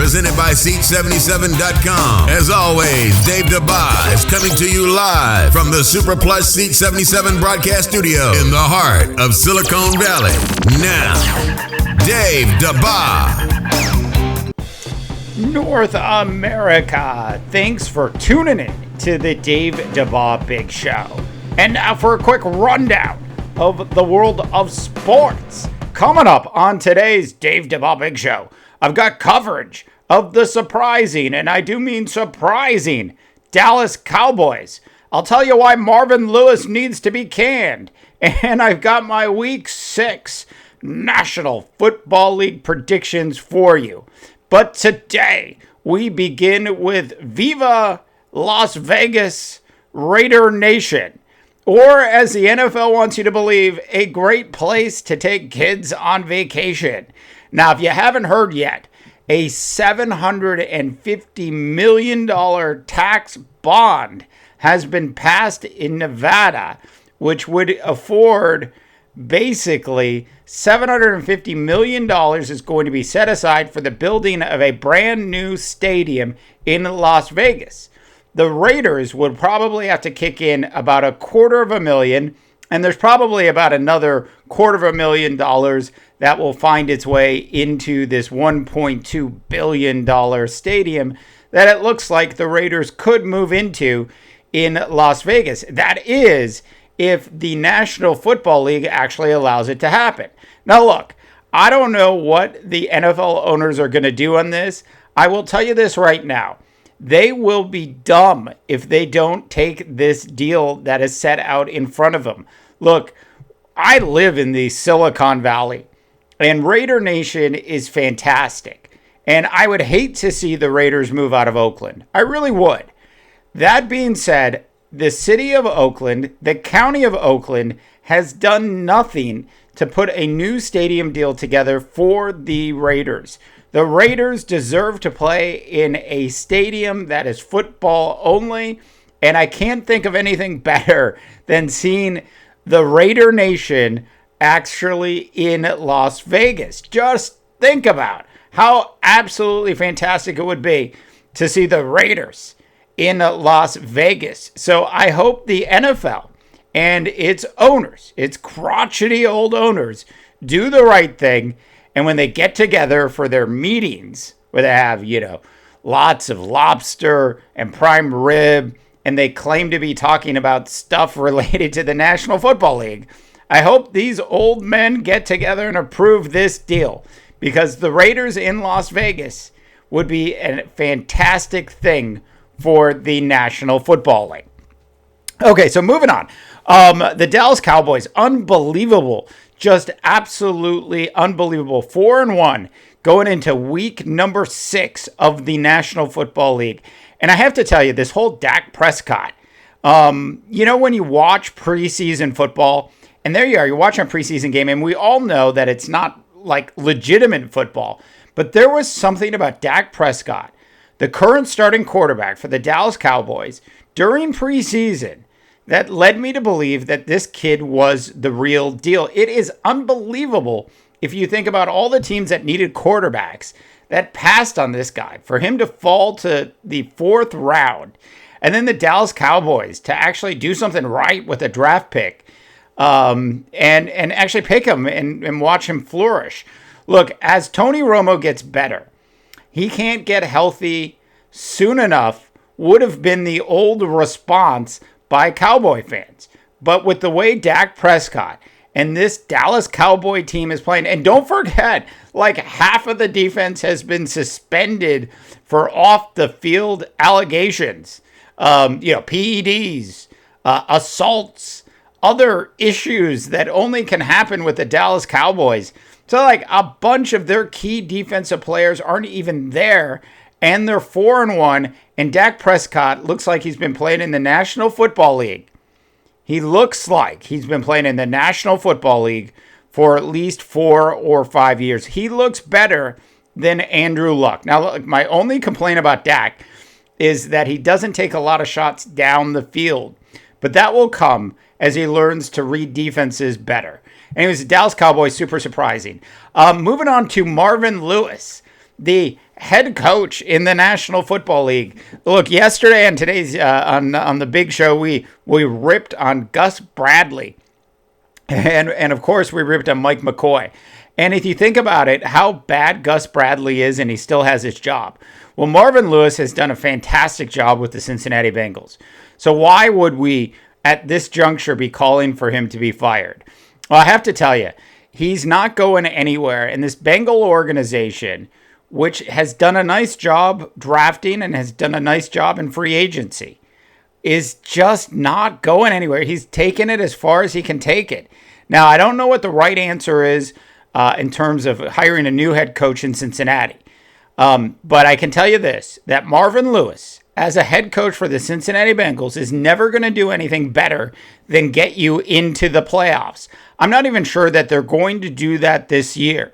presented by Seat77.com. As always, Dave Dabbah is coming to you live from the Super Plus Seat 77 broadcast studio in the heart of Silicon Valley. Now, Dave Dabbah. North America, thanks for tuning in to the Dave Dabbah Big Show. And now for a quick rundown of the world of sports. Coming up on today's Dave Dabbah Big Show, I've got coverage of the surprising, and I do mean surprising, Dallas Cowboys. I'll tell you why Marvin Lewis needs to be canned. And I've got my Week 6 National Football League predictions for you. But today, we begin with Viva Las Vegas, Raider Nation. Or, as the NFL wants you to believe, a great place to take kids on vacation. Now, if you haven't heard yet, a $750 million tax bond has been passed in Nevada, which would afford basically $750 million is going to be set aside for the building of a brand new stadium in Las Vegas. The Raiders would probably have to kick in about $250,000, and there's probably about another $250,000 that will find its way into this $1.2 billion stadium that it looks like the Raiders could move into in Las Vegas. That is, if the National Football League actually allows it to happen. Now look, I don't know what the NFL owners are going to do on this. I will tell you this right now. They will be dumb if they don't take this deal that is set out in front of them. Look, I live in the Silicon Valley, and Raider Nation is fantastic. And I would hate to see the Raiders move out of Oakland. I really would. That being said, the city of Oakland, the county of Oakland, has done nothing to put a new stadium deal together for the Raiders. The Raiders deserve to play in a stadium that is football only, and I can't think of anything better than seeing the Raider Nation actually in Las Vegas. Just think about how absolutely fantastic it would be to see the Raiders in Las Vegas. So I hope the NFL and its owners, its crotchety old owners, do the right thing. And when they get together for their meetings, where they have, lots of lobster and prime rib, and they claim to be talking about stuff related to the National Football League, I hope these old men get together and approve this deal, because the Raiders in Las Vegas would be a fantastic thing for the National Football League. Okay, so moving on. The Dallas Cowboys, unbelievable. Just absolutely unbelievable. 4-1 going into week number 6 of the National Football League. And I have to tell you, this whole Dak Prescott, when you watch preseason football, and there you are, you're watching a preseason game, and we all know that it's not like legitimate football. But there was something about Dak Prescott, the current starting quarterback for the Dallas Cowboys, during preseason, that led me to believe that this kid was the real deal. It is unbelievable if you think about all the teams that needed quarterbacks that passed on this guy. For him to fall to the 4th round, and then the Dallas Cowboys to actually do something right with a draft pick, and actually pick him and watch him flourish. Look, as Tony Romo gets better, he can't get healthy soon enough would have been the old response by Cowboy fans. But with the way Dak Prescott and this Dallas Cowboy team is playing, and don't forget, like half of the defense has been suspended for off the field allegations, PEDs, assaults, other issues that only can happen with the Dallas Cowboys. So like a bunch of their key defensive players aren't even there, and they're 4-1, and Dak Prescott looks like he's been playing in the National Football League. He looks like he's been playing in the National Football League for at least 4 or 5 years. He looks better than Andrew Luck. Now, look, my only complaint about Dak is that he doesn't take a lot of shots down the field, but that will come as he learns to read defenses better. Anyways, the Dallas Cowboys, super surprising. Moving on to Marvin Lewis. the head coach in the National Football League. Look, yesterday and today's on the big show, we ripped on Gus Bradley. And of course, we ripped on Mike McCoy. And if you think about it, how bad Gus Bradley is, and he still has his job. Well, Marvin Lewis has done a fantastic job with the Cincinnati Bengals. So why would we, at this juncture, be calling for him to be fired? Well, I have to tell you, he's not going anywhere. And this Bengal organization, which has done a nice job drafting and has done a nice job in free agency, is just not going anywhere. He's taken it as far as he can take it. Now, I don't know what the right answer is in terms of hiring a new head coach in Cincinnati. But I can tell you this, that Marvin Lewis, as a head coach for the Cincinnati Bengals, is never going to do anything better than get you into the playoffs. I'm not even sure that they're going to do that this year.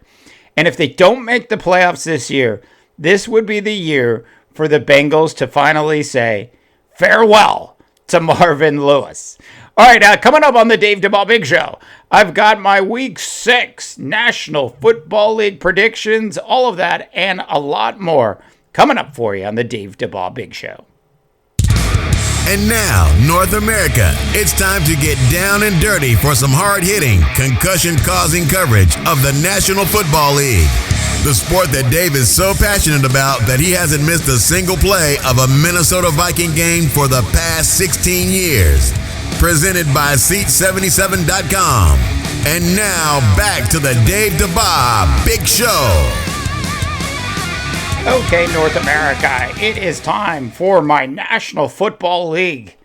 And if they don't make the playoffs this year, this would be the year for the Bengals to finally say farewell to Marvin Lewis. All right, coming up on the Dave Dabbah Big Show, I've got my Week 6 National Football League predictions, all of that and a lot more coming up for you on the Dave Dabbah Big Show. And now, North America, it's time to get down and dirty for some hard-hitting, concussion-causing coverage of the National Football League. The sport that Dave is so passionate about that he hasn't missed a single play of a Minnesota Viking game for the past 16 years. Presented by Seat77.com. And now, back to the Dave Dabbah Big Show. Okay, North America, it is time for my National Football League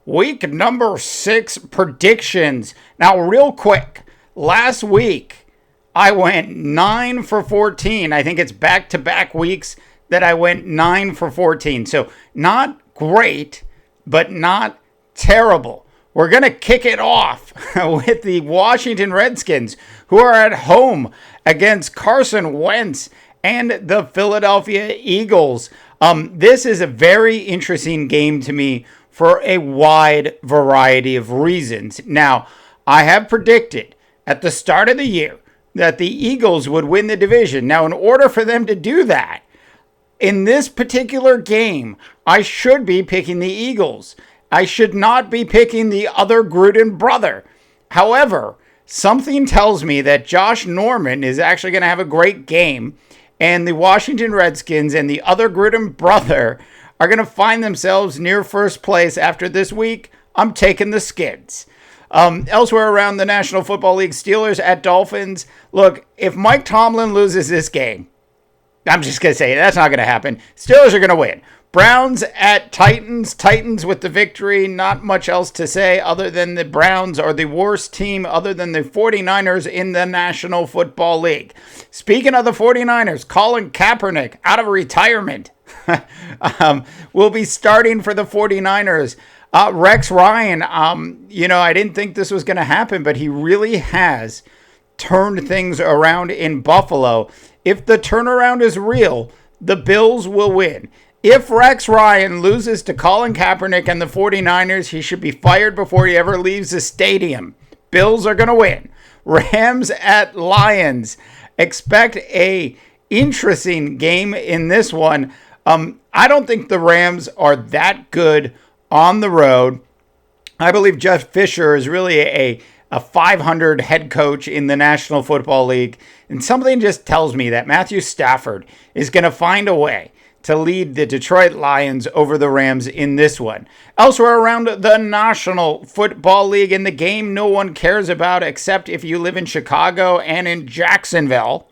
Week number 6 predictions. Now, real quick, last week I went 9 for 14. I think it's back-to-back weeks that I went 9 for 14. So, not great, but not terrible. We're going to kick it off with the Washington Redskins, who are at home against Carson Wentz and the Philadelphia Eagles. This is a very interesting game to me for a wide variety of reasons. Now, I have predicted at the start of the year that the Eagles would win the division. Now, in order for them to do that, in this particular game, I should be picking the Eagles. I should not be picking the other Gruden brother. However, something tells me that Josh Norman is actually going to have a great game, and the Washington Redskins and the other Gruden brother are going to find themselves near first place after this week. I'm taking the Skids. Elsewhere around the National Football League, Steelers at Dolphins. Look, if Mike Tomlin loses this game, I'm just going to say that's not going to happen. Steelers are going to win. Browns at Titans. Titans with the victory. Not much else to say other than the Browns are the worst team other than the 49ers in the National Football League. Speaking of the 49ers, Colin Kaepernick out of retirement will be starting for the 49ers. Rex Ryan, I didn't think this was going to happen, but he really has turned things around in Buffalo. If the turnaround is real, the Bills will win. If Rex Ryan loses to Colin Kaepernick and the 49ers, he should be fired before he ever leaves the stadium. Bills are going to win. Rams at Lions. Expect a interesting game in this one. I don't think the Rams are that good on the road. I believe Jeff Fisher is really a 500 head coach in the National Football League. And something just tells me that Matthew Stafford is going to find a way to lead the Detroit Lions over the Rams in this one. Elsewhere around the National Football League, in the game no one cares about except if you live in Chicago and in Jacksonville,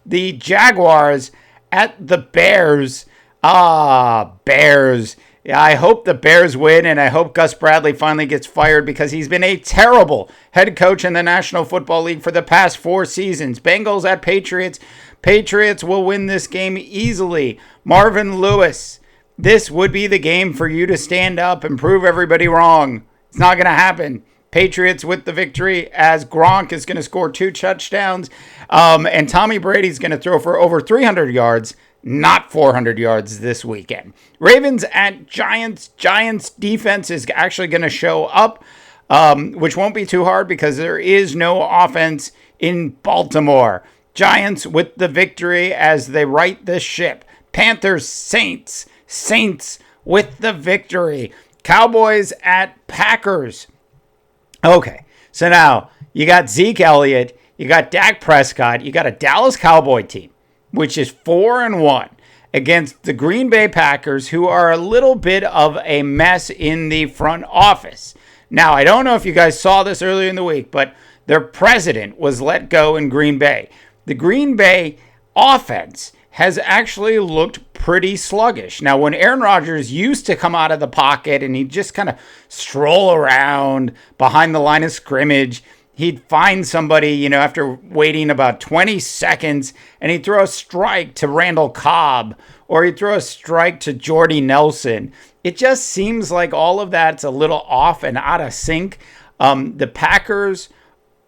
the Jaguars at the Bears. Bears. I hope the Bears win, and I hope Gus Bradley finally gets fired because he's been a terrible head coach in the National Football League for the past 4 seasons. Bengals at Patriots. Patriots will win this game easily. Marvin Lewis, this would be the game for you to stand up and prove everybody wrong. It's not going to happen. Patriots with the victory as Gronk is going to score 2 touchdowns. And Tommy Brady's going to throw for over 300 yards, not 400 yards this weekend. Ravens at Giants. Giants defense is actually going to show up, which won't be too hard because there is no offense in Baltimore. Giants with the victory as they right the ship. Panthers, Saints with the victory. Cowboys at Packers. Okay, so now you got Zeke Elliott, you got Dak Prescott, you got a Dallas Cowboy team, which is 4-1 against the Green Bay Packers, who are a little bit of a mess in the front office. Now, I don't know if you guys saw this earlier in the week, but their president was let go in Green Bay. The Green Bay offense has actually looked pretty sluggish. Now, when Aaron Rodgers used to come out of the pocket and he'd just kind of stroll around behind the line of scrimmage, he'd find somebody, after waiting about 20 seconds, and he'd throw a strike to Randall Cobb, or he'd throw a strike to Jordy Nelson. It just seems like all of that's a little off and out of sync. The Packers,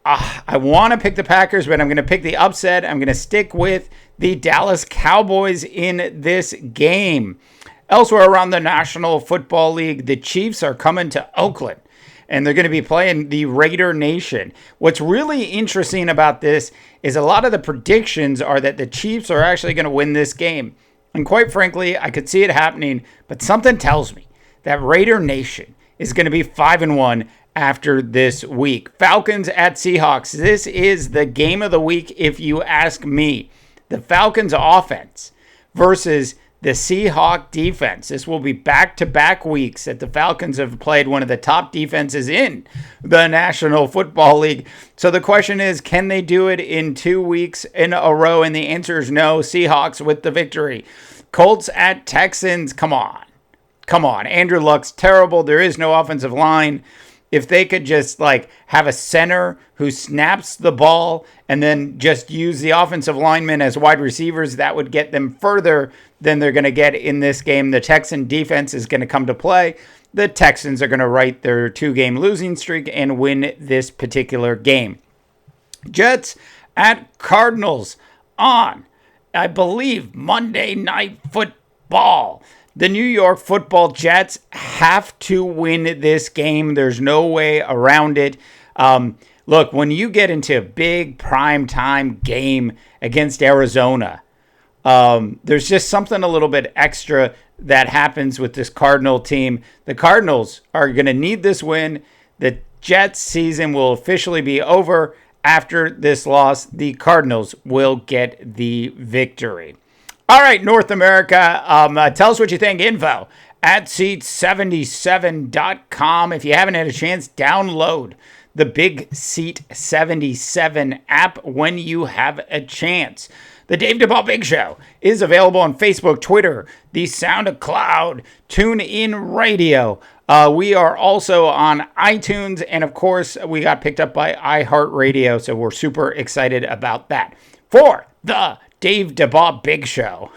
I want to pick the Packers, but I'm going to pick the upset. I'm going to stick with the Dallas Cowboys in this game. Elsewhere around the National Football League, the Chiefs are coming to Oakland, and they're going to be playing the Raider Nation. What's really interesting about this is a lot of the predictions are that the Chiefs are actually going to win this game. And quite frankly, I could see it happening, but something tells me that Raider Nation is going to be 5-1 after this week. Falcons at Seahawks. This is the game of the week, if you ask me. The Falcons offense versus the Seahawks defense. This will be back-to-back weeks that the Falcons have played one of the top defenses in the National Football League. So the question is, can they do it in 2 weeks in a row? And the answer is no. Seahawks with the victory. Colts at Texans. Come on. Andrew Luck's terrible. There is no offensive line. If they could just have a center who snaps the ball and then just use the offensive linemen as wide receivers, that would get them further than they're going to get in this game. The Texan defense is going to come to play. The Texans are going to right their 2-game losing streak and win this particular game. Jets at Cardinals on, I believe, Monday Night Football. The New York Football Jets have to win this game. There's no way around it. Look, when you get into a big primetime game against Arizona, there's just something a little bit extra that happens with this Cardinal team. The Cardinals are going to need this win. The Jets season will officially be over after this loss. The Cardinals will get the victory. All right, North America, tell us what you think. Info at seat77.com. If you haven't had a chance, download the Big Seat 77 app when you have a chance. The Dave Dabbah Big Show is available on Facebook, Twitter, the SoundCloud, TuneIn Radio. We are also on iTunes, and of course, we got picked up by iHeartRadio, so we're super excited about that. For the Dave Dabbah Big Show.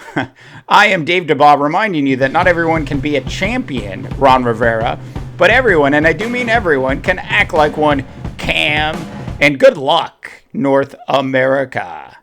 I am Dave Dabbah, reminding you that not everyone can be a champion, Ron Rivera, but everyone, and I do mean everyone, can act like one can. And good luck, North America.